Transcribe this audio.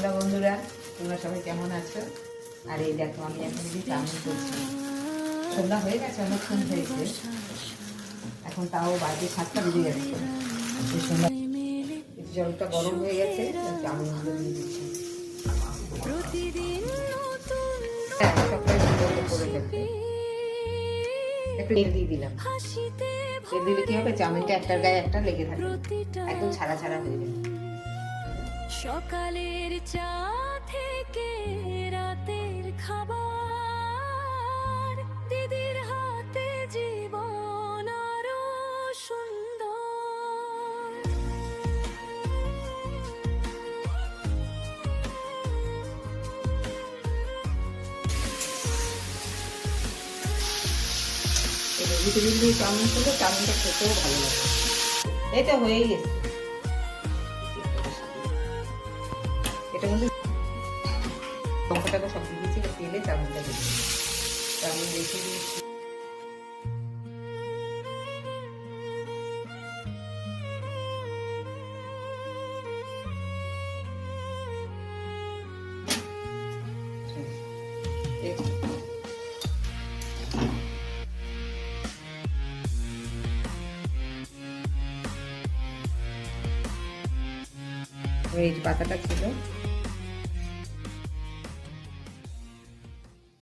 সন্ধ্যা বন্ধুরা, তোমরা সবাই কেমন আছো? আর এই দেখো আমি এখন যে চাউমিন করছি। সন্ধ্যা হয়ে গেছে, অনেকক্ষণ হয়েছে, এখন তাও বাজে 7টা বেজে গেছে। জলটা গরম হয়ে গেছে, চাউমিনগুলো দিয়ে দিচ্ছি। হ্যাঁ, সকালে করে ফেলতে একটু তেল দিয়ে দিলাম। তেল দিলে কি হবে, চাউমিনটা একটার গায়ে একটা লেগে থাকে, একদম ছাড়া ছাড়া হয়ে যাবে। সকালের চা থেকে রাতের খাবার, দিদির হাতে জীবন আরো সুন্দর। ভেজিটেবিল দিয়ে চাউমিন করলে চাউমিনটা খেতেও ভালো লাগে। এই তো হয়েই গেছে। এটা কিন্তু লঙ্কাটাকে সব দিয়ে দিচ্ছি, তেলে চাউমিনটা দিচ্ছি। চাউমিন বেশি দিয়েছি। এই পাতাটা ছিল